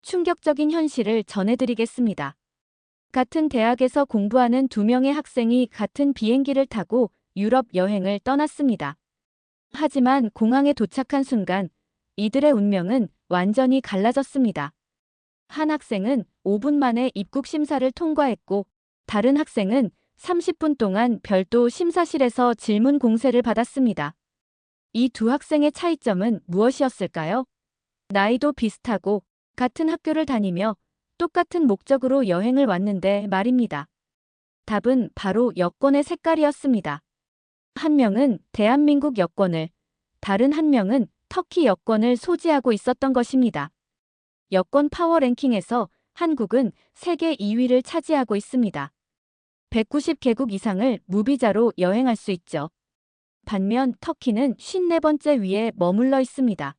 충격적인 현실을 전해드리겠습니다. 같은 대학에서 공부하는 두 명의 학생이 같은 비행기를 타고 유럽 여행을 떠났습니다. 하지만 공항에 도착한 순간 이들의 운명은 완전히 갈라졌습니다. 한 학생은 5분 만에 입국 심사를 통과했고 다른 학생은 30분 동안 별도 심사실에서 질문 공세를 받았습니다. 이 두 학생의 차이점은 무엇이었을까요? 나이도 비슷하고 같은 학교를 다니며 똑같은 목적으로 여행을 왔는데 말입니다. 답은 바로 여권의 색깔이었습니다. 한 명은 대한민국 여권을, 다른 한 명은 터키 여권을 소지하고 있었던 것입니다. 여권 파워 랭킹에서 한국은 세계 2위를 차지하고 있습니다. 190개국 이상을 무비자로 여행할 수 있죠. 반면 터키는 54번째 위에 머물러 있습니다.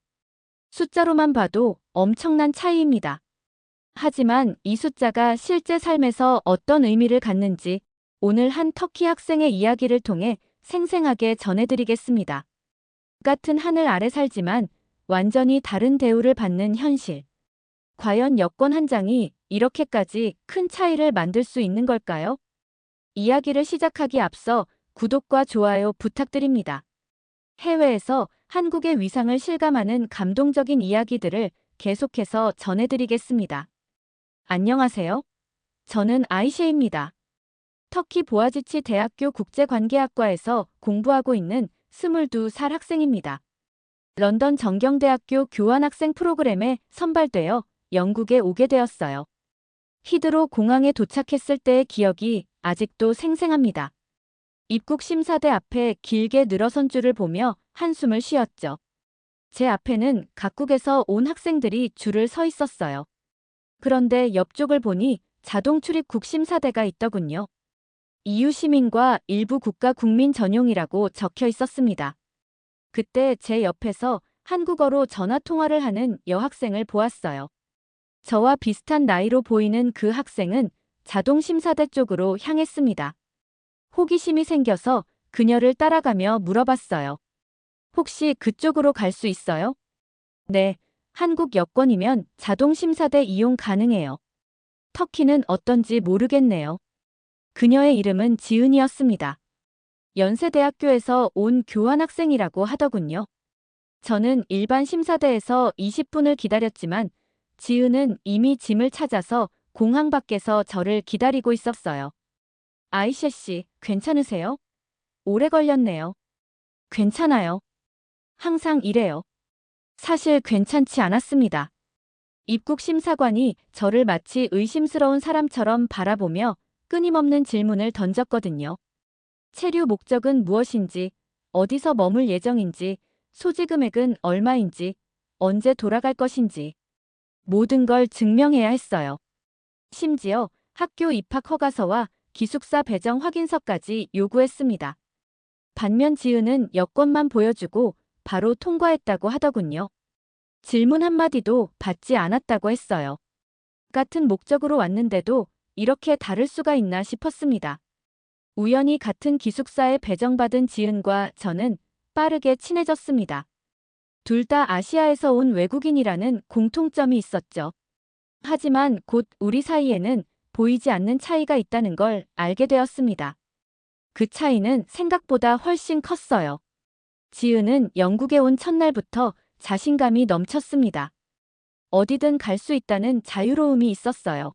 숫자로만 봐도 엄청난 차이입니다. 하지만 이 숫자가 실제 삶에서 어떤 의미를 갖는지 오늘 한 터키 학생의 이야기를 통해 생생하게 전해드리겠습니다. 같은 하늘 아래 살지만 완전히 다른 대우를 받는 현실. 과연 여권 한 장이 이렇게까지 큰 차이를 만들 수 있는 걸까요? 이야기를 시작하기 앞서 구독과 좋아요 부탁드립니다. 해외에서 한국의 위상을 실감하는 감동적인 이야기들을 계속해서 전해드리겠습니다. 안녕하세요. 저는 아이셰입니다. 터키 보아지치 대학교 국제관계학과에서 공부하고 있는 22살 학생입니다. 런던 정경대학교 교환학생 프로그램에 선발되어 영국에 오게 되었어요. 히드로 공항에 도착했을 때의 기억이 아직도 생생합니다. 입국 심사대 앞에 길게 늘어선 줄을 보며 한숨을 쉬었죠. 제 앞에는 각국에서 온 학생들이 줄을 서 있었어요. 그런데 옆쪽을 보니 자동 출입국 심사대가 있더군요. EU 시민과 일부 국가 국민 전용이라고 적혀 있었습니다. 그때 제 옆에서 한국어로 전화 통화를 하는 여학생을 보았어요. 저와 비슷한 나이로 보이는 그 학생은 자동 심사대 쪽으로 향했습니다. 호기심이 생겨서 그녀를 따라가며 물어봤어요. 혹시 그쪽으로 갈 수 있어요? 네, 한국 여권이면 자동 심사대 이용 가능해요. 터키는 어떤지 모르겠네요. 그녀의 이름은 지은이었습니다. 연세대학교에서 온 교환학생이라고 하더군요. 저는 일반 심사대에서 20분을 기다렸지만 지은은 이미 짐을 찾아서 공항 밖에서 저를 기다리고 있었어요. 아이셰 씨, 괜찮으세요? 오래 걸렸네요. 괜찮아요. 항상 이래요. 사실 괜찮지 않았습니다. 입국 심사관이 저를 마치 의심스러운 사람처럼 바라보며 끊임없는 질문을 던졌거든요. 체류 목적은 무엇인지, 어디서 머물 예정인지, 소지 금액은 얼마인지, 언제 돌아갈 것인지 모든 걸 증명해야 했어요. 심지어 학교 입학 허가서와 기숙사 배정 확인서까지 요구했습니다. 반면 지은은 여권만 보여주고 바로 통과했다고 하더군요. 질문 한마디도 받지 않았다고 했어요. 같은 목적으로 왔는데도 이렇게 다를 수가 있나 싶었습니다. 우연히 같은 기숙사에 배정받은 지은과 저는 빠르게 친해졌습니다. 둘 다 아시아에서 온 외국인이라는 공통점이 있었죠. 하지만 곧 우리 사이에는 보이지 않는 차이가 있다는 걸 알게 되었습니다. 그 차이는 생각보다 훨씬 컸어요. 지은은 영국에 온 첫날부터 자신감이 넘쳤습니다. 어디든 갈 수 있다는 자유로움이 있었어요.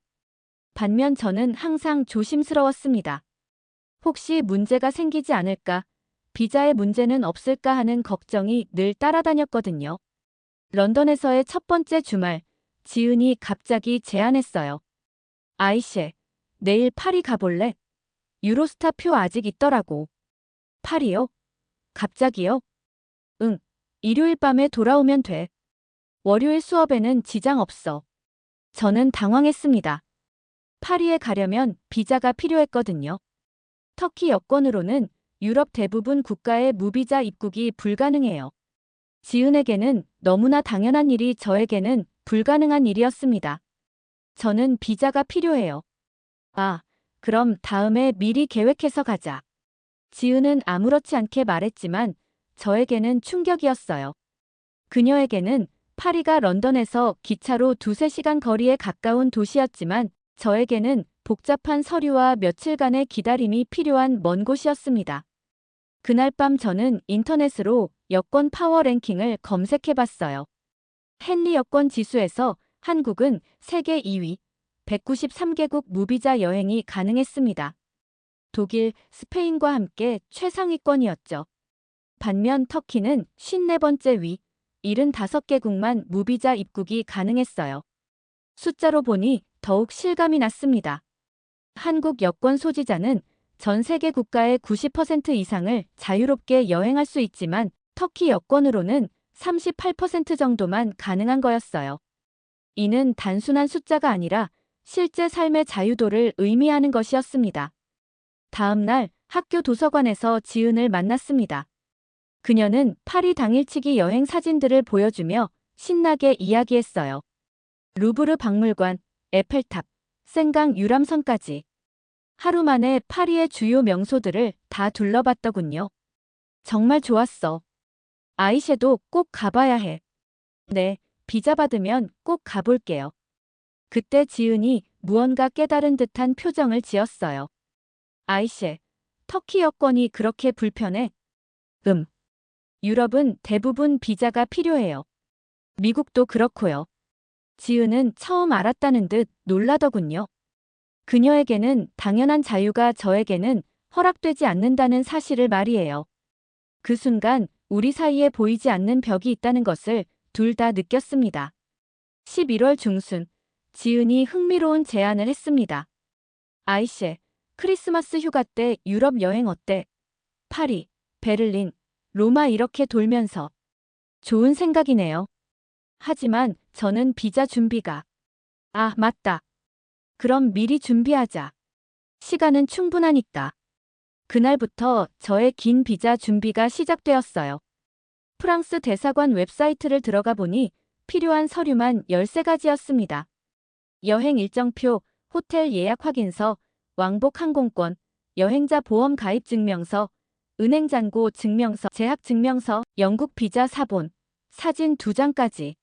반면 저는 항상 조심스러웠습니다. 혹시 문제가 생기지 않을까, 비자에 문제는 없을까 하는 걱정이 늘 따라다녔거든요. 런던에서의 첫 번째 주말, 지은이 갑자기 제안했어요. 아이셰, 내일 파리 가볼래? 유로스타 표 아직 있더라고. 파리요? 갑자기요? 응, 일요일 밤에 돌아오면 돼. 월요일 수업에는 지장 없어. 저는 당황했습니다. 파리에 가려면 비자가 필요했거든요. 터키 여권으로는 유럽 대부분 국가의 무비자 입국이 불가능해요. 지은에게는 너무나 당연한 일이 저에게는 불가능한 일이었습니다. 저는 비자가 필요해요. 아, 그럼 다음에 미리 계획해서 가자. 지은은 아무렇지 않게 말했지만 저에게는 충격이었어요. 그녀에게는 파리가 런던에서 기차로 2~3시간 거리에 가까운 도시였지만 저에게는 복잡한 서류와 며칠간의 기다림이 필요한 먼 곳이었습니다. 그날 밤 저는 인터넷으로 여권 파워 랭킹을 검색해봤어요. 헨리 여권 지수에서 한국은 세계 2위, 193개국 무비자 여행이 가능했습니다. 독일, 스페인과 함께 최상위권이었죠. 반면 터키는 54번째 위, 75개국만 무비자 입국이 가능했어요. 숫자로 보니 더욱 실감이 났습니다. 한국 여권 소지자는 전 세계 국가의 90% 이상을 자유롭게 여행할 수 있지만 터키 여권으로는 38% 정도만 가능한 거였어요. 이는 단순한 숫자가 아니라 실제 삶의 자유도를 의미하는 것이었습니다. 다음 날 학교 도서관에서 지은을 만났습니다. 그녀는 파리 당일치기 여행 사진들을 보여주며 신나게 이야기했어요. 루브르 박물관, 에펠탑, 생강 유람선까지. 하루 만에 파리의 주요 명소들을 다 둘러봤더군요. 정말 좋았어. 아이셰도 꼭 가봐야 해. 네, 비자 받으면 꼭 가볼게요. 그때 지은이 무언가 깨달은 듯한 표정을 지었어요. 아이셰, 터키 여권이 그렇게 불편해? 유럽은 대부분 비자가 필요해요. 미국도 그렇고요. 지은은 처음 알았다는 듯 놀라더군요. 그녀에게는 당연한 자유가 저에게는 허락되지 않는다는 사실을 말이에요. 그 순간 우리 사이에 보이지 않는 벽이 있다는 것을 둘 다 느꼈습니다. 11월 중순, 지은이 흥미로운 제안을 했습니다. 아이셰, 크리스마스 휴가 때 유럽 여행 어때? 파리, 베를린, 로마 이렇게 돌면서. 좋은 생각이네요. 하지만 저는 비자 준비가. 아, 맞다. 그럼 미리 준비하자. 시간은 충분하니까. 그날부터 저의 긴 비자 준비가 시작되었어요. 프랑스 대사관 웹사이트를 들어가 보니 필요한 서류만 13가지였습니다. 여행 일정표, 호텔 예약 확인서, 왕복 항공권, 여행자 보험 가입 증명서, 은행 잔고 증명서, 재학 증명서, 영국 비자 사본, 사진 2장까지.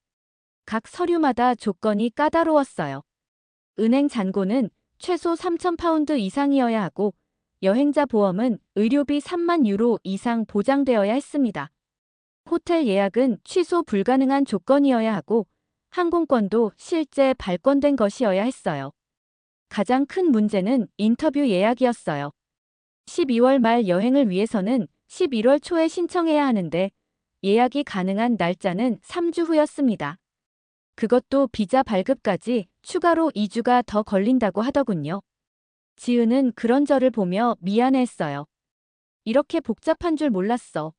각 서류마다 조건이 까다로웠어요. 은행 잔고는 최소 3,000파운드 이상이어야 하고 여행자 보험은 의료비 3만 유로 이상 보장되어야 했습니다. 호텔 예약은 취소 불가능한 조건이어야 하고 항공권도 실제 발권된 것이어야 했어요. 가장 큰 문제는 인터뷰 예약이었어요. 12월 말 여행을 위해서는 11월 초에 신청해야 하는데 예약이 가능한 날짜는 3주 후였습니다. 그것도 비자 발급까지 추가로 2주가 더 걸린다고 하더군요. 지은은 그런 저를 보며 미안해했어요. 이렇게 복잡한 줄 몰랐어.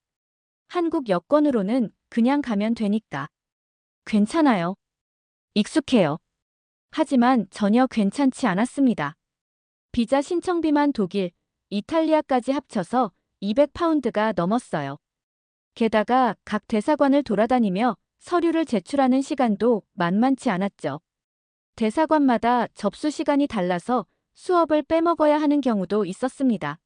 한국 여권으로는 그냥 가면 되니까. 괜찮아요. 익숙해요. 하지만 전혀 괜찮지 않았습니다. 비자 신청비만 독일, 이탈리아까지 합쳐서 200파운드가 넘었어요. 게다가 각 대사관을 돌아다니며 서류를 제출하는 시간도 만만치 않았죠. 대사관마다 접수 시간이 달라서 수업을 빼먹어야 하는 경우도 있었습니다.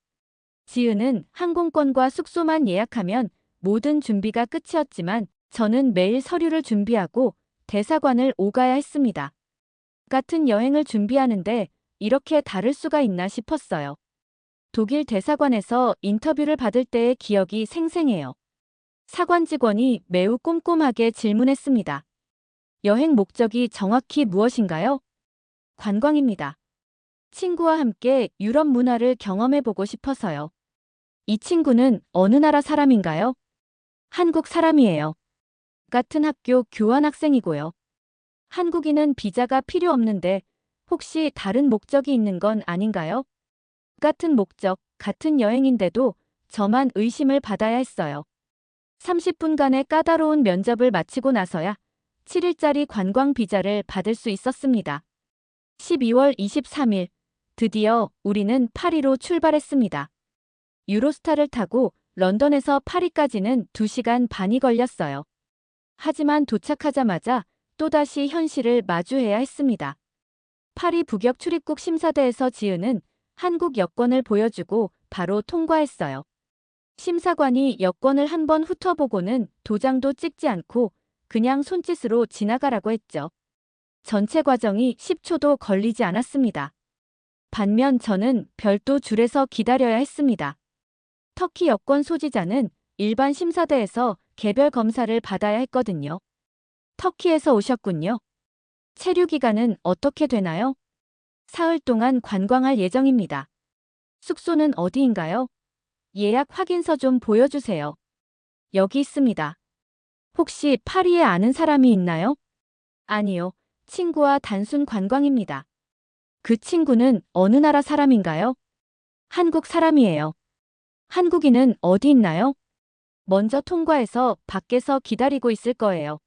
지은은 항공권과 숙소만 예약하면 모든 준비가 끝이었지만 저는 매일 서류를 준비하고 대사관을 오가야 했습니다. 같은 여행을 준비하는데 이렇게 다를 수가 있나 싶었어요. 독일 대사관에서 인터뷰를 받을 때의 기억이 생생해요. 사관 직원이 매우 꼼꼼하게 질문했습니다. 여행 목적이 정확히 무엇인가요? 관광입니다. 친구와 함께 유럽 문화를 경험해보고 싶어서요. 이 친구는 어느 나라 사람인가요? 한국 사람이에요. 같은 학교 교환학생이고요. 한국인은 비자가 필요 없는데 혹시 다른 목적이 있는 건 아닌가요? 같은 목적, 같은 여행인데도 저만 의심을 받아야 했어요. 30분간의 까다로운 면접을 마치고 나서야 7일짜리 관광 비자를 받을 수 있었습니다. 12월 23일, 드디어 우리는 파리로 출발했습니다. 유로스타를 타고 런던에서 파리까지는 2시간 반이 걸렸어요. 하지만 도착하자마자 또다시 현실을 마주해야 했습니다. 파리 북역 출입국 심사대에서 지은은 한국 여권을 보여주고 바로 통과했어요. 심사관이 여권을 한번 훑어보고는 도장도 찍지 않고 그냥 손짓으로 지나가라고 했죠. 전체 과정이 10초도 걸리지 않았습니다. 반면 저는 별도 줄에서 기다려야 했습니다. 터키 여권 소지자는 일반 심사대에서 개별 검사를 받아야 했거든요. 터키에서 오셨군요. 체류 기간은 어떻게 되나요? 사흘 동안 관광할 예정입니다. 숙소는 어디인가요? 예약 확인서 좀 보여주세요. 여기 있습니다. 혹시 파리에 아는 사람이 있나요? 아니요. 친구와 단순 관광입니다. 그 친구는 어느 나라 사람인가요? 한국 사람이에요. 한국인은 어디 있나요? 먼저 통과해서 밖에서 기다리고 있을 거예요.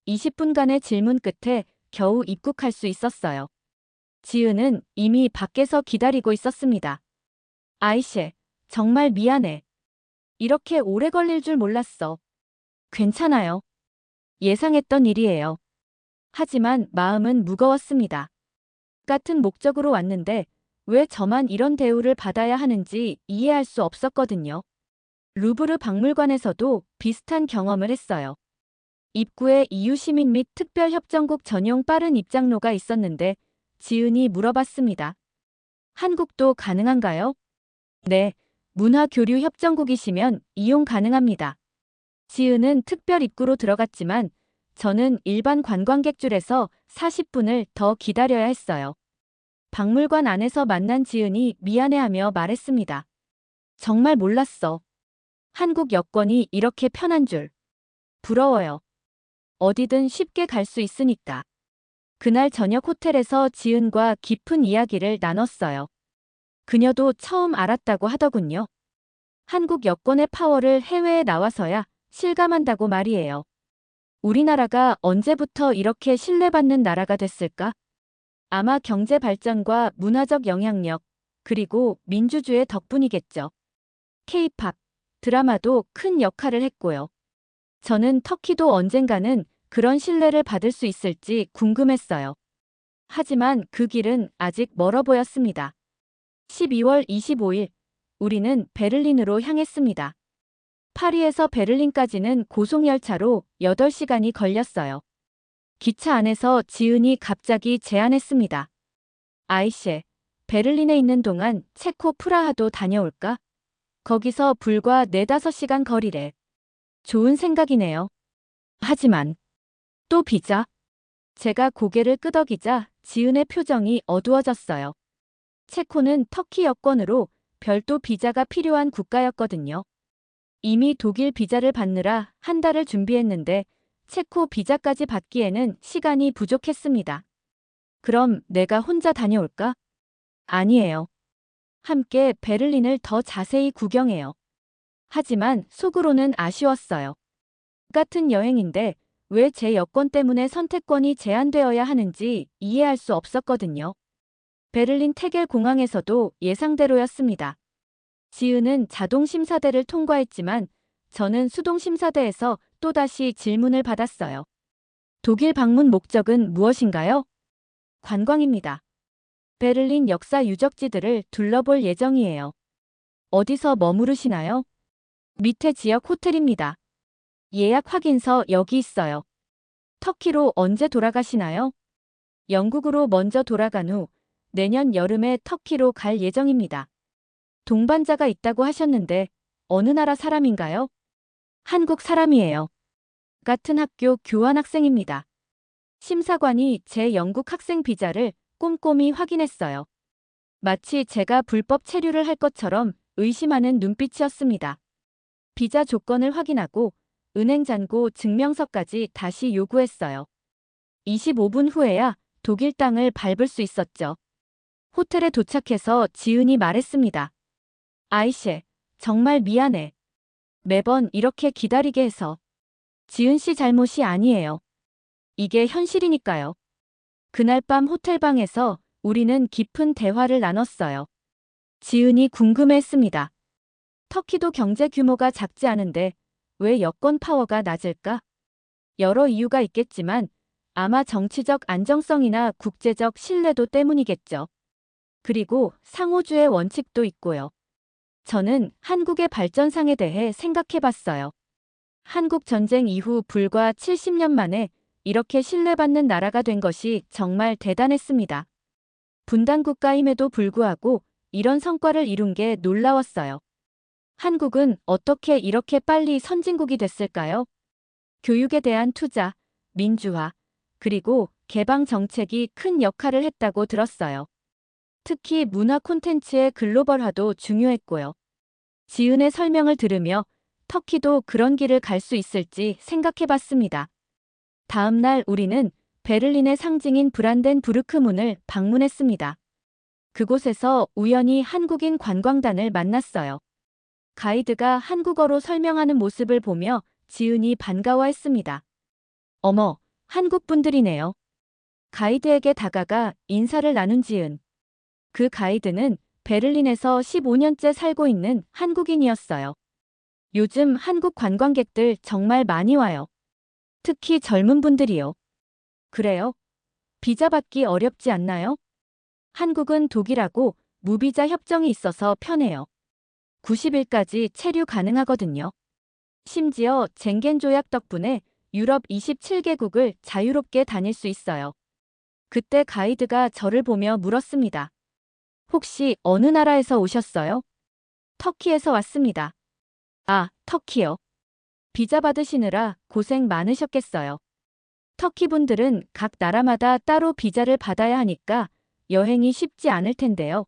20분간의 질문 끝에 겨우 입국할 수 있었어요. 지은은 이미 밖에서 기다리고 있었습니다. 아이셰, 정말 미안해. 이렇게 오래 걸릴 줄 몰랐어. 괜찮아요. 예상했던 일이에요. 하지만 마음은 무거웠습니다. 같은 목적으로 왔는데 왜 저만 이런 대우를 받아야 하는지 이해할 수 없었거든요. 루브르 박물관에서도 비슷한 경험을 했어요. 입구에 EU 시민 및 특별협정국 전용 빠른 입장로가 있었는데 지은이 물어봤습니다. 한국도 가능한가요? 네, 문화교류 협정국이시면 이용 가능합니다. 지은은 특별 입구로 들어갔지만 저는 일반 관광객 줄에서 40분을 더 기다려야 했어요. 박물관 안에서 만난 지은이 미안해하며 말했습니다. 정말 몰랐어. 한국 여권이 이렇게 편한 줄. 부러워요. 어디든 쉽게 갈 수 있으니까. 그날 저녁 호텔에서 지은과 깊은 이야기를 나눴어요. 그녀도 처음 알았다고 하더군요. 한국 여권의 파워를 해외에 나와서야 실감한다고 말이에요. 우리나라가 언제부터 이렇게 신뢰받는 나라가 됐을까? 아마 경제 발전과 문화적 영향력, 그리고 민주주의 덕분이겠죠. K-팝, 드라마도 큰 역할을 했고요. 저는 터키도 언젠가는 그런 신뢰를 받을 수 있을지 궁금했어요. 하지만 그 길은 아직 멀어 보였습니다. 12월 25일, 우리는 베를린으로 향했습니다. 파리에서 베를린까지는 고속열차로 8시간이 걸렸어요. 기차 안에서 지은이 갑자기 제안했습니다. 아이셰, 베를린에 있는 동안 체코 프라하도 다녀올까? 거기서 불과 4~5시간 거리래. 좋은 생각이네요. 하지만 또 비자? 제가 고개를 끄덕이자 지은의 표정이 어두워졌어요. 체코는 터키 여권으로 별도 비자가 필요한 국가였거든요. 이미 독일 비자를 받느라 한 달을 준비했는데 체코 비자까지 받기에는 시간이 부족했습니다. 그럼 내가 혼자 다녀올까? 아니에요. 함께 베를린을 더 자세히 구경해요. 하지만 속으로는 아쉬웠어요. 같은 여행인데 왜 제 여권 때문에 선택권이 제한되어야 하는지 이해할 수 없었거든요. 베를린 테겔 공항에서도 예상대로였습니다. 지은은 자동 심사대를 통과했지만 저는 수동 심사대에서 또다시 질문을 받았어요. 독일 방문 목적은 무엇인가요? 관광입니다. 베를린 역사 유적지들을 둘러볼 예정이에요. 어디서 머무르시나요? 밑에 지역 호텔입니다. 예약 확인서 여기 있어요. 터키로 언제 돌아가시나요? 영국으로 먼저 돌아간 후 내년 여름에 터키로 갈 예정입니다. 동반자가 있다고 하셨는데 어느 나라 사람인가요? 한국 사람이에요. 같은 학교 교환학생입니다. 심사관이 제 영국 학생 비자를 꼼꼼히 확인했어요. 마치 제가 불법 체류를 할 것처럼 의심하는 눈빛이었습니다. 비자 조건을 확인하고 은행 잔고 증명서까지 다시 요구했어요. 25분 후에야 독일 땅을 밟을 수 있었죠. 호텔에 도착해서 지은이 말했습니다. 아이셰, 정말 미안해. 매번 이렇게 기다리게 해서. 지은 씨 잘못이 아니에요. 이게 현실이니까요. 그날 밤 호텔방에서 우리는 깊은 대화를 나눴어요. 지은이 궁금해했습니다. 터키도 경제 규모가 작지 않은데 왜 여권 파워가 낮을까? 여러 이유가 있겠지만 아마 정치적 안정성이나 국제적 신뢰도 때문이겠죠. 그리고 상호주의 원칙도 있고요. 저는 한국의 발전상에 대해 생각해봤어요. 한국 전쟁 이후 불과 70년 만에 이렇게 신뢰받는 나라가 된 것이 정말 대단했습니다. 분단 국가임에도 불구하고 이런 성과를 이룬 게 놀라웠어요. 한국은 어떻게 이렇게 빨리 선진국이 됐을까요? 교육에 대한 투자, 민주화, 그리고 개방 정책이 큰 역할을 했다고 들었어요. 특히 문화 콘텐츠의 글로벌화도 중요했고요. 지은의 설명을 들으며 터키도 그런 길을 갈 수 있을지 생각해 봤습니다. 다음 날 우리는 베를린의 상징인 브란덴부르크 문을 방문했습니다. 그곳에서 우연히 한국인 관광단을 만났어요. 가이드가 한국어로 설명하는 모습을 보며 지은이 반가워했습니다. 어머, 한국 분들이네요. 가이드에게 다가가 인사를 나눈 지은. 그 가이드는 베를린에서 15년째 살고 있는 한국인이었어요. 요즘 한국 관광객들 정말 많이 와요. 특히 젊은 분들이요. 그래요? 비자 받기 어렵지 않나요? 한국은 독일하고 무비자 협정이 있어서 편해요. 90일까지 체류 가능하거든요. 심지어 쟁겐 조약 덕분에 유럽 27개국을 자유롭게 다닐 수 있어요. 그때 가이드가 저를 보며 물었습니다. 혹시 어느 나라에서 오셨어요? 터키에서 왔습니다. 아, 터키요. 비자 받으시느라 고생 많으셨겠어요. 터키 분들은 각 나라마다 따로 비자를 받아야 하니까 여행이 쉽지 않을 텐데요.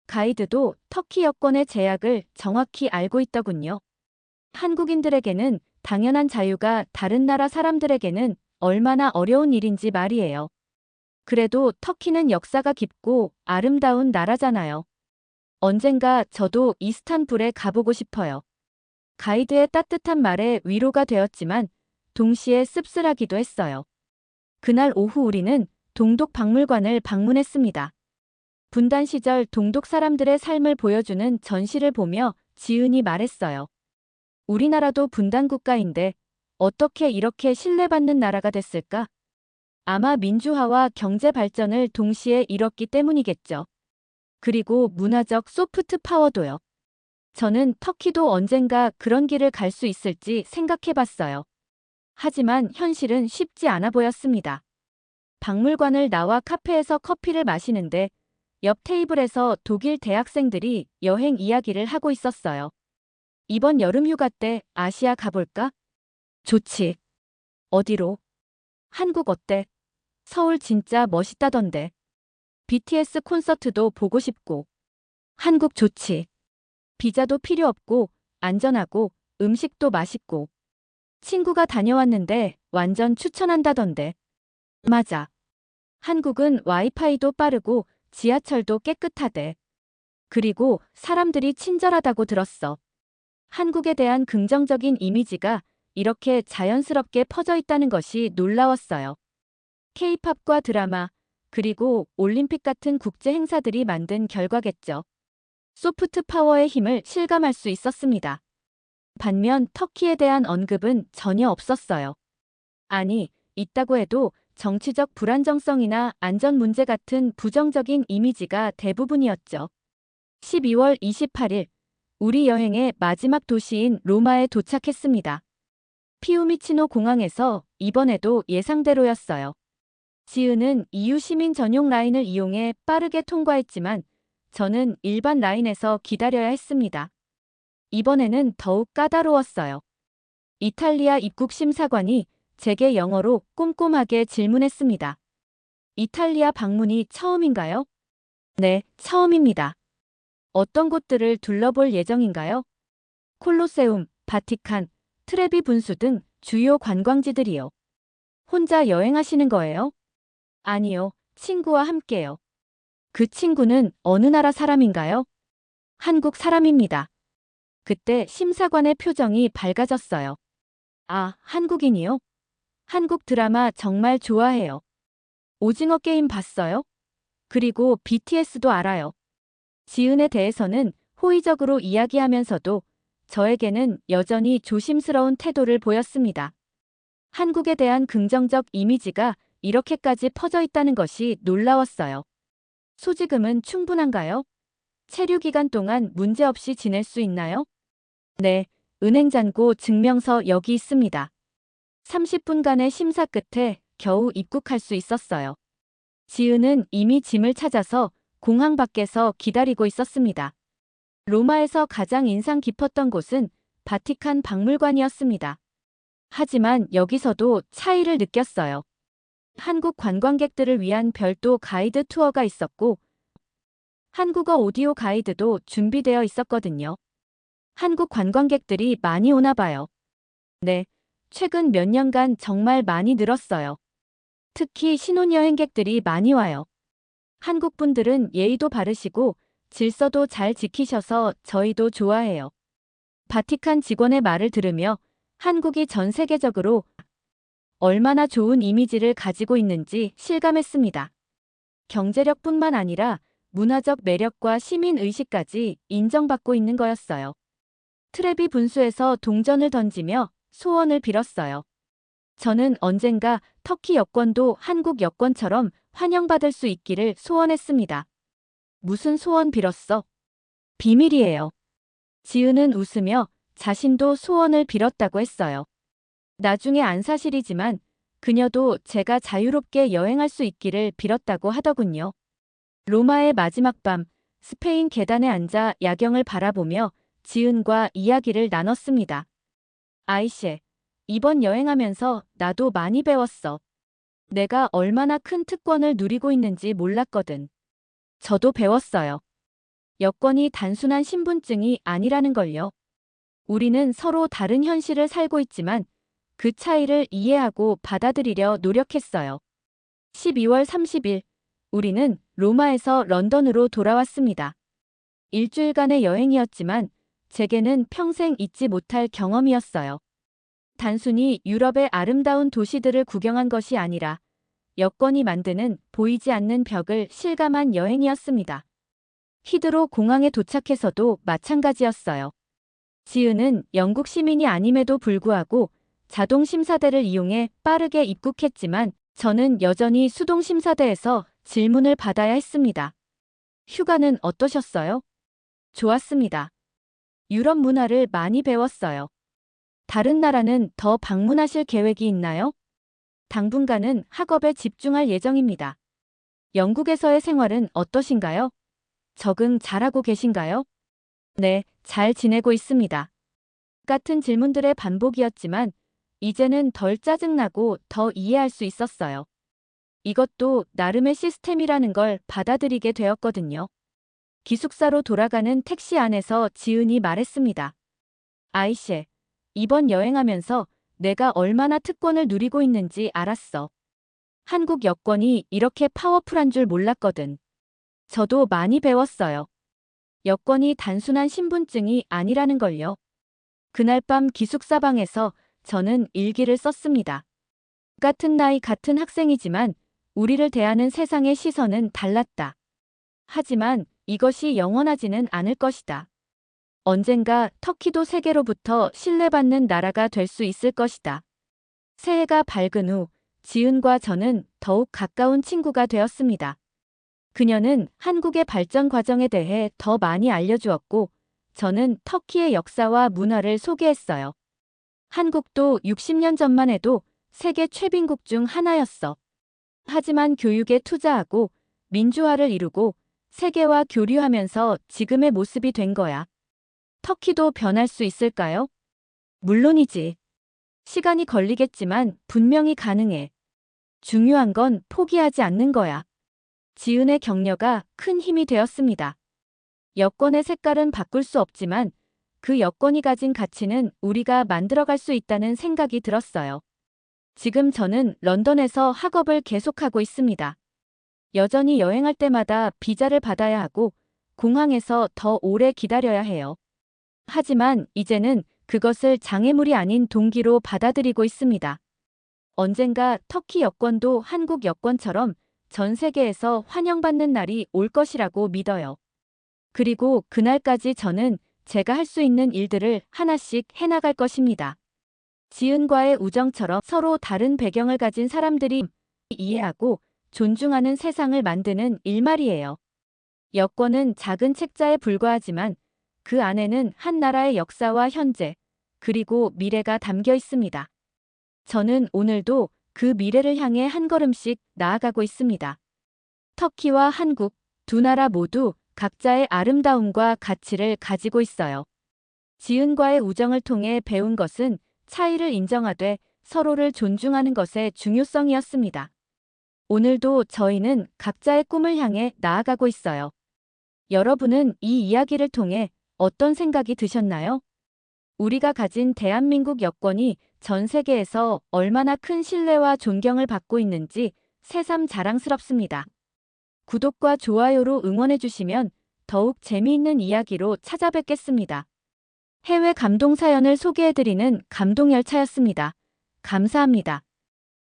가이드도 터키 여권의 제약을 정확히 알고 있더군요. 한국인들에게는 당연한 자유가 다른 나라 사람들에게는 얼마나 어려운 일인지 말이에요. 그래도 터키는 역사가 깊고 아름다운 나라잖아요. 언젠가 저도 이스탄불에 가보고 싶어요. 가이드의 따뜻한 말에 위로가 되었지만 동시에 씁쓸하기도 했어요. 그날 오후 우리는 동독 박물관을 방문했습니다. 분단 시절 동독 사람들의 삶을 보여주는 전시를 보며 지은이 말했어요. 우리나라도 분단 국가인데 어떻게 이렇게 신뢰받는 나라가 됐을까? 아마 민주화와 경제 발전을 동시에 이뤘기 때문이겠죠. 그리고 문화적 소프트 파워도요. 저는 터키도 언젠가 그런 길을 갈 수 있을지 생각해 봤어요. 하지만 현실은 쉽지 않아 보였습니다. 박물관을 나와 카페에서 커피를 마시는데 옆 테이블에서 독일 대학생들이 여행 이야기를 하고 있었어요. 이번 여름 휴가 때 아시아 가볼까? 좋지. 어디로? 한국 어때? 서울 진짜 멋있다던데. BTS 콘서트도 보고 싶고. 한국 좋지. 비자도 필요 없고 안전하고 음식도 맛있고. 친구가 다녀왔는데 완전 추천한다던데. 맞아. 한국은 와이파이도 빠르고 지하철도 깨끗하대. 그리고 사람들이 친절하다고 들었어. 한국에 대한 긍정적인 이미지가 이렇게 자연스럽게 퍼져 있다는 것이 놀라웠어요. K-팝과 드라마, 그리고 올림픽 같은 국제 행사들이 만든 결과겠죠. 소프트 파워의 힘을 실감할 수 있었습니다. 반면 터키에 대한 언급은 전혀 없었어요. 아니, 있다고 해도 정치적 불안정성이나 안전 문제 같은 부정적인 이미지가 대부분이었죠. 12월 28일, 우리 여행의 마지막 도시인 로마에 도착했습니다. 피우미치노 공항에서 이번에도 예상대로였어요. 지은은 EU 시민 전용 라인을 이용해 빠르게 통과했지만 저는 일반 라인에서 기다려야 했습니다. 이번에는 더욱 까다로웠어요. 이탈리아 입국 심사관이 제게 영어로 꼼꼼하게 질문했습니다. 이탈리아 방문이 처음인가요? 네, 처음입니다. 어떤 곳들을 둘러볼 예정인가요? 콜로세움, 바티칸, 트레비 분수 등 주요 관광지들이요. 혼자 여행하시는 거예요? 아니요, 친구와 함께요. 그 친구는 어느 나라 사람인가요? 한국 사람입니다. 그때 심사관의 표정이 밝아졌어요. 아, 한국인이요? 한국 드라마 정말 좋아해요. 오징어 게임 봤어요? 그리고 BTS도 알아요. 지은에 대해서는 호의적으로 이야기하면서도 저에게는 여전히 조심스러운 태도를 보였습니다. 한국에 대한 긍정적 이미지가 이렇게까지 퍼져 있다는 것이 놀라웠어요. 소지금은 충분한가요? 체류 기간 동안 문제없이 지낼 수 있나요? 네, 은행잔고 증명서 여기 있습니다. 30분간의 심사 끝에 겨우 입국할 수 있었어요. 지은은 이미 짐을 찾아서 공항 밖에서 기다리고 있었습니다. 로마에서 가장 인상 깊었던 곳은 바티칸 박물관이었습니다. 하지만 여기서도 차이를 느꼈어요. 한국 관광객들을 위한 별도 가이드 투어가 있었고 한국어 오디오 가이드도 준비되어 있었거든요. 한국 관광객들이 많이 오나 봐요. 네, 최근 몇 년간 정말 많이 늘었어요. 특히 신혼여행객들이 많이 와요. 한국 분들은 예의도 바르시고 질서도 잘 지키셔서 저희도 좋아해요. 바티칸 직원의 말을 들으며 한국이 전 세계적으로 얼마나 좋은 이미지를 가지고 있는지 실감했습니다. 경제력뿐만 아니라 문화적 매력과 시민의식까지 인정받고 있는 거였어요. 트레비 분수에서 동전을 던지며 소원을 빌었어요. 저는 언젠가 터키 여권도 한국 여권처럼 환영받을 수 있기를 소원했습니다. 무슨 소원 빌었어? 비밀이에요. 지은은 웃으며 자신도 소원을 빌었다고 했어요. 나중에 안 사실이지만 그녀도 제가 자유롭게 여행할 수 있기를 빌었다고 하더군요. 로마의 마지막 밤, 스페인 계단에 앉아 야경을 바라보며 지은과 이야기를 나눴습니다. 아이씨, 이번 여행하면서 나도 많이 배웠어. 내가 얼마나 큰 특권을 누리고 있는지 몰랐거든. 저도 배웠어요. 여권이 단순한 신분증이 아니라는 걸요. 우리는 서로 다른 현실을 살고 있지만 그 차이를 이해하고 받아들이려 노력했어요. 12월 30일, 우리는 로마에서 런던으로 돌아왔습니다. 일주일간의 여행이었지만 제게는 평생 잊지 못할 경험이었어요. 단순히 유럽의 아름다운 도시들을 구경한 것이 아니라 여권이 만드는 보이지 않는 벽을 실감한 여행이었습니다. 히드로 공항에 도착해서도 마찬가지였어요. 지은은 영국 시민이 아님에도 불구하고 자동 심사대를 이용해 빠르게 입국했지만 저는 여전히 수동 심사대에서 질문을 받아야 했습니다. 휴가는 어떠셨어요? 좋았습니다. 유럽 문화를 많이 배웠어요. 다른 나라는 더 방문하실 계획이 있나요? 당분간은 학업에 집중할 예정입니다. 영국에서의 생활은 어떠신가요? 적응 잘하고 계신가요? 네, 잘 지내고 있습니다. 같은 질문들의 반복이었지만 이제는 덜 짜증나고 더 이해할 수 있었어요. 이것도 나름의 시스템이라는 걸 받아들이게 되었거든요. 기숙사로 돌아가는 택시 안에서 지은이 말했습니다. 아이씨, 이번 여행하면서 내가 얼마나 특권을 누리고 있는지 알았어. 한국 여권이 이렇게 파워풀한 줄 몰랐거든. 저도 많이 배웠어요. 여권이 단순한 신분증이 아니라는 걸요. 그날 밤 기숙사 방에서 저는 일기를 썼습니다. 같은 나이 같은 학생이지만 우리를 대하는 세상의 시선은 달랐다. 하지만 이것이 영원하지는 않을 것이다. 언젠가 터키도 세계로부터 신뢰받는 나라가 될 수 있을 것이다. 새해가 밝은 후 지은과 저는 더욱 가까운 친구가 되었습니다. 그녀는 한국의 발전 과정에 대해 더 많이 알려주었고 저는 터키의 역사와 문화를 소개했어요. 한국도 60년 전만 해도 세계 최빈국 중 하나였어. 하지만 교육에 투자하고 민주화를 이루고 세계와 교류하면서 지금의 모습이 된 거야. 터키도 변할 수 있을까요? 물론이지. 시간이 걸리겠지만 분명히 가능해. 중요한 건 포기하지 않는 거야. 지은의 격려가 큰 힘이 되었습니다. 여권의 색깔은 바꿀 수 없지만 그 여권이 가진 가치는 우리가 만들어갈 수 있다는 생각이 들었어요. 지금 저는 런던에서 학업을 계속하고 있습니다. 여전히 여행할 때마다 비자를 받아야 하고 공항에서 더 오래 기다려야 해요. 하지만 이제는 그것을 장애물이 아닌 동기로 받아들이고 있습니다. 언젠가 터키 여권도 한국 여권처럼 전 세계에서 환영받는 날이 올 것이라고 믿어요. 그리고 그날까지 저는 제가 할 수 있는 일들을 하나씩 해나갈 것입니다. 지은과의 우정처럼 서로 다른 배경을 가진 사람들이 이해하고 존중하는 세상을 만드는 일말이에요. 여권은 작은 책자에 불과하지만 그 안에는 한 나라의 역사와 현재, 그리고 미래가 담겨 있습니다. 저는 오늘도 그 미래를 향해 한 걸음씩 나아가고 있습니다. 터키와 한국, 두 나라 모두 각자의 아름다움과 가치를 가지고 있어요. 지은과의 우정을 통해 배운 것은 차이를 인정하되 서로를 존중하는 것의 중요성이었습니다. 오늘도 저희는 각자의 꿈을 향해 나아가고 있어요. 여러분은 이 이야기를 통해 어떤 생각이 드셨나요? 우리가 가진 대한민국 여권이 전 세계에서 얼마나 큰 신뢰와 존경을 받고 있는지 새삼 자랑스럽습니다. 구독과 좋아요로 응원해주시면 더욱 재미있는 이야기로 찾아뵙겠습니다. 해외 감동 사연을 소개해드리는 감동열차였습니다. 감사합니다.